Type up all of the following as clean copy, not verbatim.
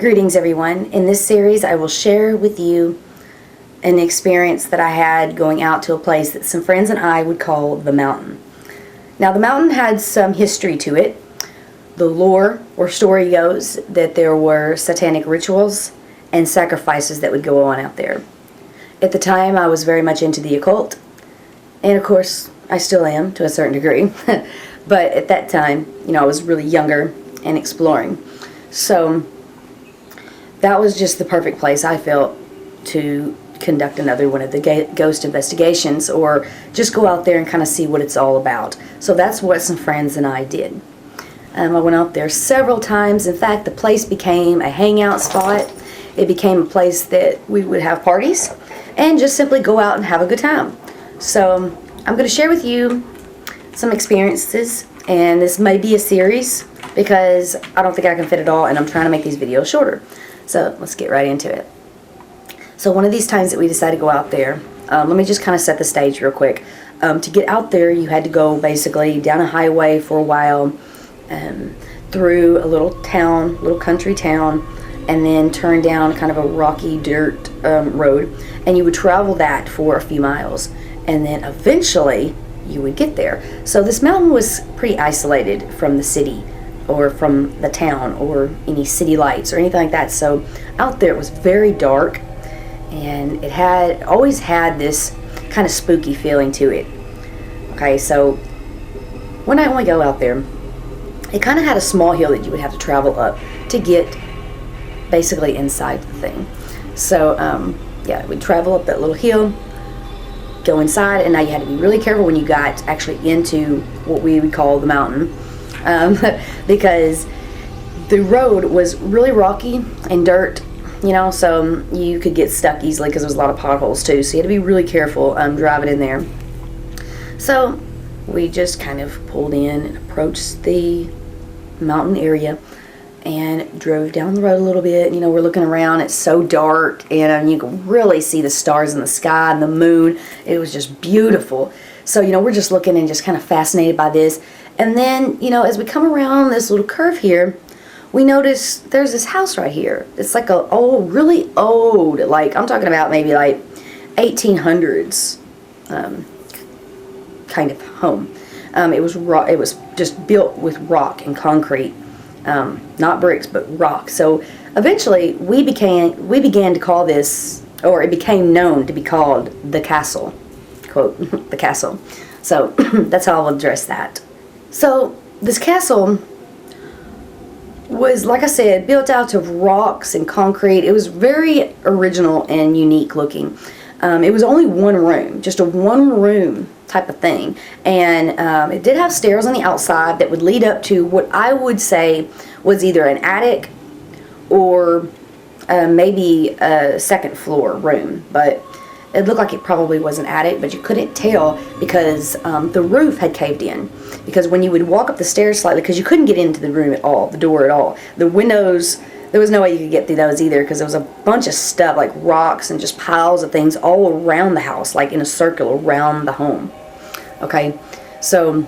Greetings everyone. In this series I will share with you an experience that I had going out to a place that some friends and I would call the mountain. Now the mountain had some history to it. The lore or story goes that there were satanic rituals and sacrifices that would go on out there. At the time I was very much into the occult, and of course I still am to a certain degree, but at that time, I was really younger and exploring. So that was just the perfect place, I felt, to conduct another one of the ghost investigations, or just go out there and kind of see what it's all about. So that's what some friends and I did. I went out there several times. In fact, the place became a hangout spot. It became a place that we would have parties and just simply go out and have a good time. So I'm going to share with you some experiences, and this may be a series because I don't think I can fit it all, and I'm trying to make these videos shorter. So let's get right into it. So one of these times that we decided to go out there, let me just kind of set the stage real quick. To get out there, you had to go basically down a highway for a while, through a little town, little country town, and then turn down kind of a rocky dirt road, and you would travel that for a few miles, and then eventually you would get there. So this mountain was pretty isolated from the city or from the town or any city lights or anything like that. So out there it was very dark, and it had always had this kind of spooky feeling to it. Okay, so one night when we go out there, it kind of had a small hill that you would have to travel up to get basically inside the thing. So yeah, we'd travel up that little hill, go inside, and now you had to be really careful when you got actually into what we would call the mountain, because the road was really rocky and dirt, so you could get stuck easily because there was a lot of potholes too, so you had to be really careful driving in there. So we just kind of pulled in and approached the mountain area and drove down the road a little bit. We're looking around, it's so dark, and you can really see the stars in the sky and the moon. It was just beautiful. So we're just looking and just kind of fascinated by this. And then as we come around this little curve here, we notice there's this house right here. It's like a old, really old, like I'm talking about maybe like 1800s kind of home. It was just built with rock and concrete, not bricks but rock. So eventually we began to call this, or it became known to be called the castle, quote, the castle. So that's how I'll address that. So this castle was, like I said, built out of rocks and concrete. It was very original and unique looking. It was only one room, just a one room type of thing, and it did have stairs on the outside that would lead up to what I would say was either an attic or maybe a second floor room, but it looked like it probably was an attic, but you couldn't tell because the roof had caved in. Because when you would walk up the stairs slightly, because you couldn't get into the room at all, the door at all, the windows, there was no way you could get through those either, because there was a bunch of stuff like rocks and just piles of things all around the house, like in a circle around the home. Okay, so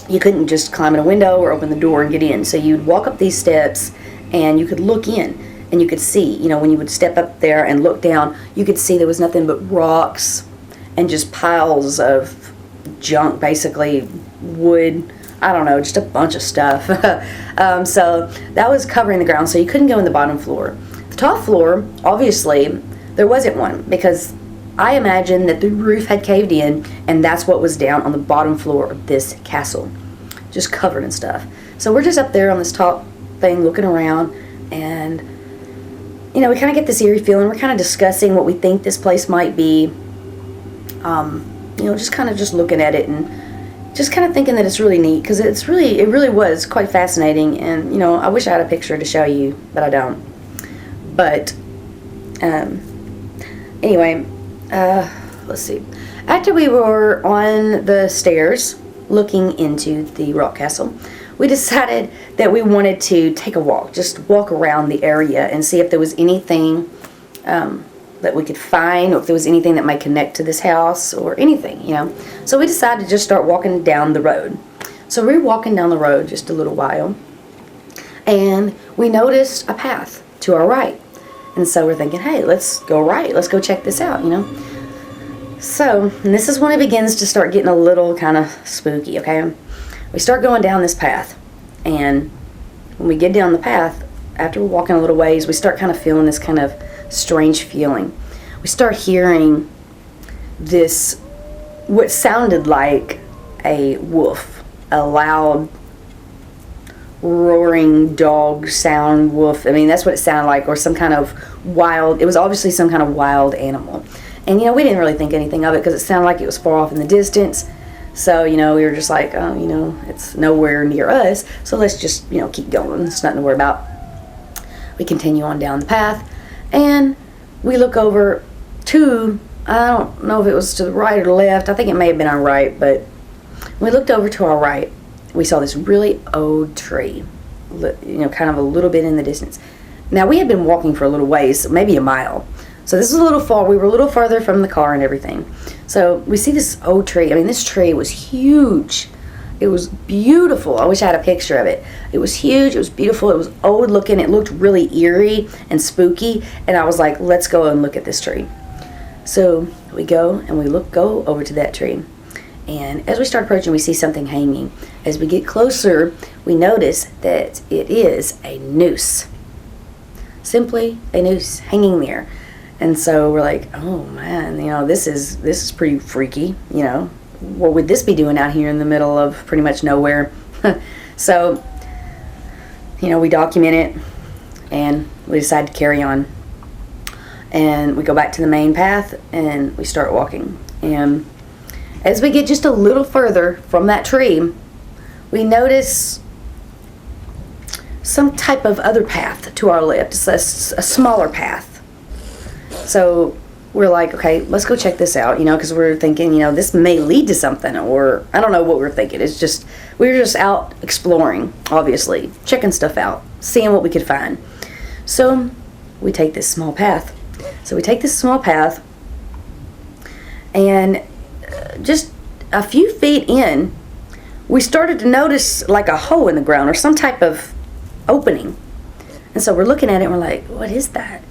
you couldn't just climb in a window or open the door and get in. So you'd walk up these steps and you could look in and you could see, when you would step up there and look down, you could see there was nothing but rocks and just piles of junk, basically wood, I don't know, just a bunch of stuff. So that was covering the ground, so you couldn't go in the bottom floor. The top floor, obviously, there wasn't one, because I imagine that the roof had caved in, and that's what was down on the bottom floor of this castle, just covered in stuff. So we're just up there on this top thing looking around, and we kind of get this eerie feeling. We're kind of discussing what we think this place might be, just kind of just looking at it and just kind of thinking that it's really neat, because it really was quite fascinating. And I wish I had a picture to show you, but I don't. But anyway, let's see. After we were on the stairs looking into the rock castle, we decided that we wanted to take a walk, just walk around the area and see if there was anything that we could find, or if there was anything that might connect to this house or anything, So we decided to just start walking down the road. So we were walking down the road just a little while, and we noticed a path to our right. And so we're thinking, hey, let's go right. Let's go check this out, So, and this is when it begins to start getting a little kind of spooky, okay? We start going down this path. And when we get down the path, after we're walking a little ways, we start kind of feeling this kind of strange feeling. We start hearing this, what sounded like a wolf, a loud, roaring dog sound, wolf. I mean, that's what it sounded like, or some kind of wild, it was obviously some kind of wild animal. And, we didn't really think anything of it because it sounded like it was far off in the distance. So, we were just like, oh, it's nowhere near us. So let's just, keep going. It's nothing to worry about. We continue on down the path. And we look over to, I don't know if it was to the right or the left. I think it may have been our right. But when we looked over to our right, we saw this really old tree, kind of a little bit in the distance. Now, we had been walking for a little ways, maybe a mile. So this is a little far. We were a little farther from the car and everything. So we see this old tree. I mean, this tree was huge. It was beautiful. I wish I had a picture of it. It was huge. It was beautiful. It was old looking. It looked really eerie and spooky. And I was like, let's go and look at this tree. So we go and we go over to that tree. And as we start approaching, we see something hanging. As we get closer, we notice that it is a noose. Simply a noose hanging there. And so we're like, oh man, this is pretty freaky, What would this be doing out here in the middle of pretty much nowhere? So, we document it and we decide to carry on. And we go back to the main path and we start walking. And as we get just a little further from that tree, we notice some type of other path to our left. It's a smaller path. So we're like, okay, let's go check this out, because we're thinking, this may lead to something, or I don't know what we're thinking. It's just, we were just out exploring, obviously, checking stuff out, seeing what we could find. So we take this small path. And just a few feet in, we started to notice like a hole in the ground or some type of opening. And so we're looking at it and we're like, what is that,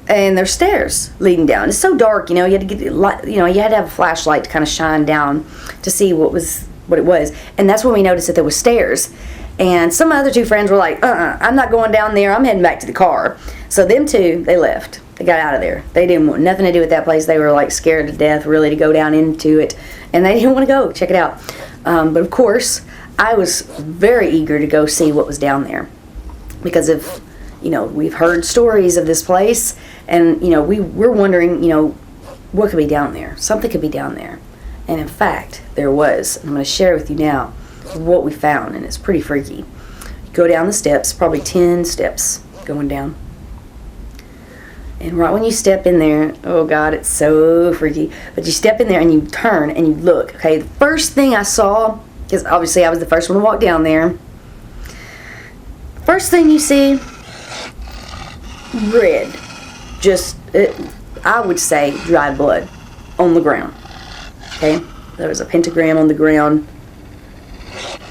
and there's stairs leading down. It's so dark, you had to get light, you had to have a flashlight to kind of shine down to see what it was. And that's when we noticed that there was stairs. And some other two friends were like, I'm not going down there. I'm heading back to the car. So them two, they left. They got out of there. They didn't want nothing to do with that place. They were like scared to death, really, to go down into it. And they didn't want to go check it out. But of course, I was very eager to go see what was down there. Because of, we've heard stories of this place. And, we're wondering, what could be down there? Something could be down there. And in fact, there was. I'm going to share with you now what we found. And it's pretty freaky. You go down the steps, probably 10 steps going down. And right when you step in there, oh God, it's so freaky. But you step in there and you turn and you look. Okay, the first thing I saw, because obviously I was the first one to walk down there. First thing you see, red. I would say dried blood on the ground. Okay, there was a pentagram on the ground.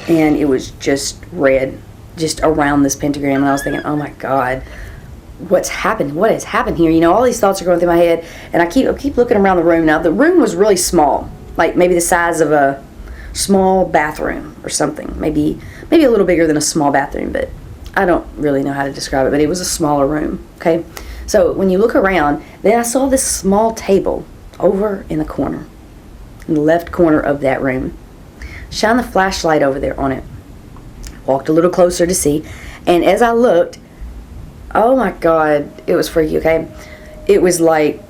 And it was just red, just around this pentagram. And I was thinking, oh my God. What's happened? What has happened here? All these thoughts are going through my head, and I keep looking around the room. Now, the room was really small, like maybe the size of a small bathroom or something. Maybe a little bigger than a small bathroom, but I don't really know how to describe it. But it was a smaller room. Okay, so when you look around, then I saw this small table over in the corner, in the left corner of that room. Shine the flashlight over there on it. Walked a little closer to see, and as I looked. Oh my God, it was freaky, okay? It was like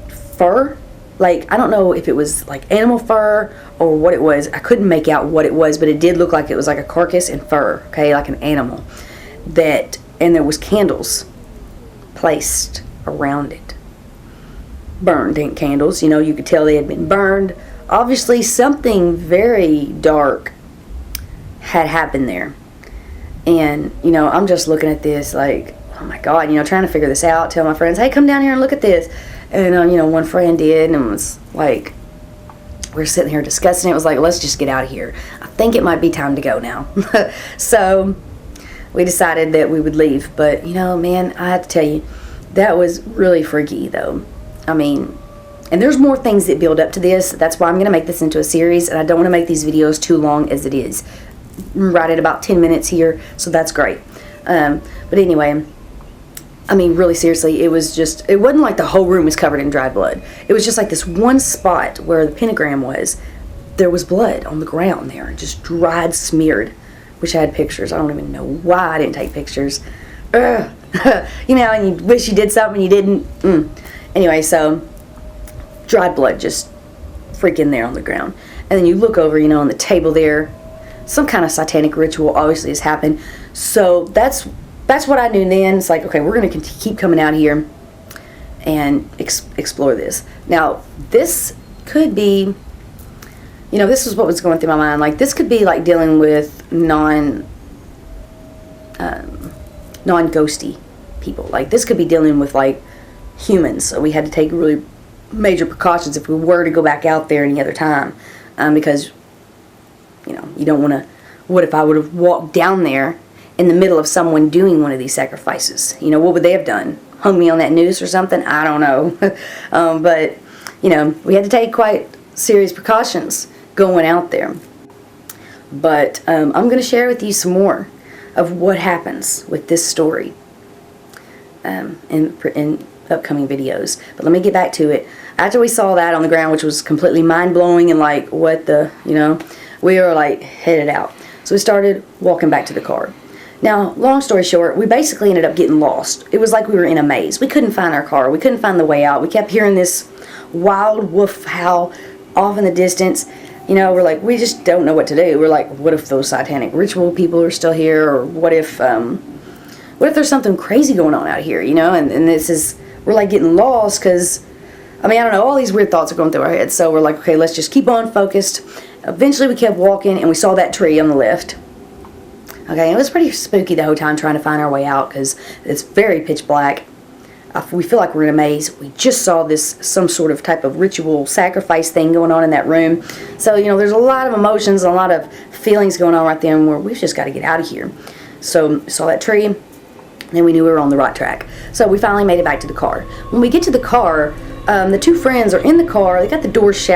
fur. Like, I don't know if it was like animal fur or what it was. I couldn't make out what it was, but it did look like it was like a carcass and fur, okay? Like an animal. And there was candles placed around it. Burned candles, you could tell they had been burned. Obviously, something very dark had happened there. And, I'm just looking at this like, oh my God, trying to figure this out, tell my friends, hey, come down here and look at this. And, one friend did, and was like, we're sitting here discussing it. It was like, let's just get out of here. I think it might be time to go now. So we decided that we would leave. But, you know, man, I have to tell you, that was really freaky, though. I mean, and there's more things that build up to this. That's why I'm going to make this into a series, and I don't want to make these videos too long as it is. I'm right at about 10 minutes here, so that's great. But anyway, I mean, really seriously, it wasn't like the whole room was covered in dried blood. It was just like this one spot where the pentagram was. There was blood on the ground there, just dried, smeared. Wish I had pictures. I don't even know why I didn't take pictures. Ugh. You know, and you wish you did something and you didn't. Anyway, so dried blood just freaking there on the ground. And then you look over, you know, on the table there, some kind of satanic ritual obviously has happened. So that's what I knew then. It's like, okay, we're going to keep coming out here and explore this. Now, this could be, you know, this is what was going through my mind. Like, this could be like dealing with non-ghosty people. Like, this could be dealing with like humans. So we had to take really major precautions if we were to go back out there any other time, because, you know, you don't want to. What if I would have walked down there in the middle of someone doing one of these sacrifices? You know, what would they have done? Hung me on that noose or something? I don't know. But, you know, we had to take quite serious precautions going out there. But I'm going to share with you some more of what happens with this story in upcoming videos. But let me get back to it. After we saw that on the ground, which was completely mind-blowing and like, what the, you know, we were like headed out. So we started walking back to the car. Now, long story short, we basically ended up getting lost. It was like we were in a maze. We couldn't find our car. We couldn't find the way out. We kept hearing this wild wolf howl off in the distance. You know, we're like, we just don't know what to do. We're like, what if those satanic ritual people are still here? Or what if there's something crazy going on out here, you know? And this is, we're like getting lost because, I mean, I don't know, all these weird thoughts are going through our heads. So we're like, okay, let's just keep on focused. Eventually we kept walking and we saw that tree on the left. Okay, it was pretty spooky the whole time trying to find our way out because it's very pitch black. We feel like we're in a maze. We just saw some sort of type of ritual sacrifice thing going on in that room. So, you know, there's a lot of emotions and a lot of feelings going on right then where we've just got to get out of here. So we saw that tree, and then we knew we were on the right track. So we finally made it back to the car. When we get to the car, the two friends are in the car. They got the doors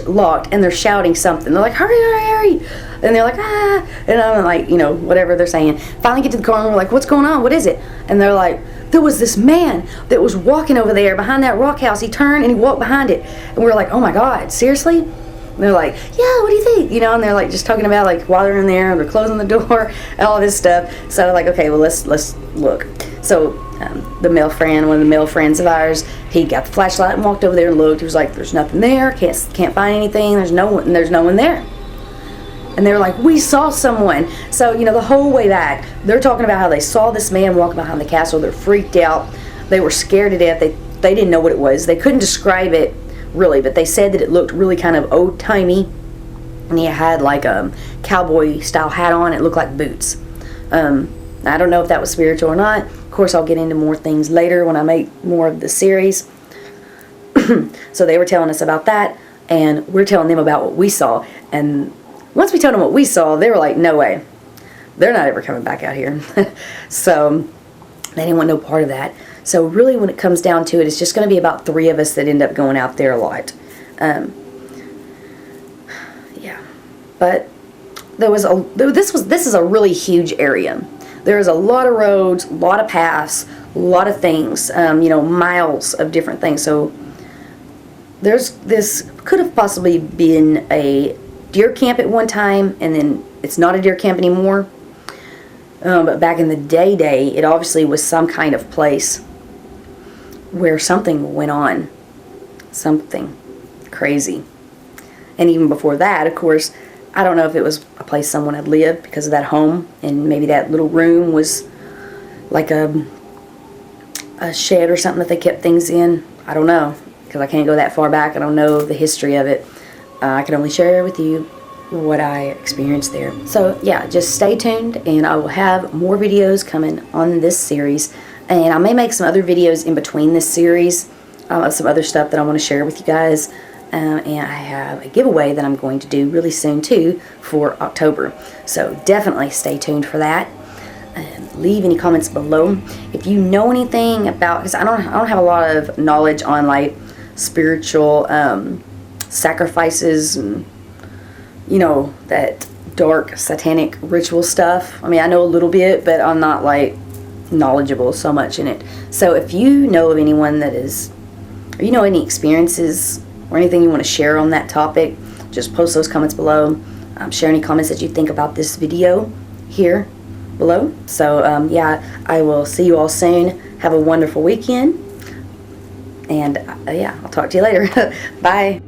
locked, and they're shouting something. They're like, hurry, hurry, hurry. And they're like, ah. And I'm like, you know, whatever they're saying. Finally get to the car, and we're like, what's going on? What is it? And they're like, there was this man that was walking over there behind that rock house. He turned, and he walked behind it. And we're like, oh, my God, seriously? And they're like, yeah, what do you think? You know, and they're like just talking about like while they're in there, they're closing the door, and all this stuff. So I'm like, okay, well, let's look. So one of the male friends of ours, he got the flashlight and walked over there and looked. He was like, there's nothing there, can't find anything, there's no one there. And they were like, we saw someone. So, you know, the whole way back, they're talking about how they saw this man walking behind the castle. They're freaked out. They were scared to death. They didn't know what it was. They couldn't describe it really, but they said that it looked really kind of old-timey. And he had like a cowboy style hat on. It looked like boots. I don't know if that was spiritual or not. Of course, I'll get into more things later when I make more of the series. So they were telling us about that, and we're telling them about what we saw. And once we told them what we saw, they were like, no way. They're not ever coming back out here. So they didn't want no part of that. So really when it comes down to it, it's just going to be about 3 of us that end up going out there a lot. Yeah. But this is a really huge area. There's a lot of roads, a lot of paths, a lot of things, you know, miles of different things. So this could have possibly been a deer camp at one time, and then it's not a deer camp anymore. But back in the day, it obviously was some kind of place where something went on. Something crazy. And even before that, of course, I don't know if it was a place someone had lived because of that home, and maybe that little room was like a shed or something that they kept things in. I don't know, because I can't go that far back. I don't know the history of it. I can only share with you what I experienced there. So yeah, just stay tuned, and I will have more videos coming on this series, and I may make some other videos in between this series of some other stuff that I want to share with you guys. And I have a giveaway that I'm going to do really soon too for October. So definitely stay tuned for that. Leave any comments below. If you know anything about, because I don't have a lot of knowledge on like spiritual sacrifices and, you know, that dark satanic ritual stuff. I mean, I know a little bit, but I'm not like knowledgeable so much in it. So if you know of anyone that is, or you know any experiences or anything you want to share on that topic, just post those comments below. Share any comments that you think about this video here below. So yeah, I will see you all soon. Have a wonderful weekend, and yeah, I'll talk to you later. Bye.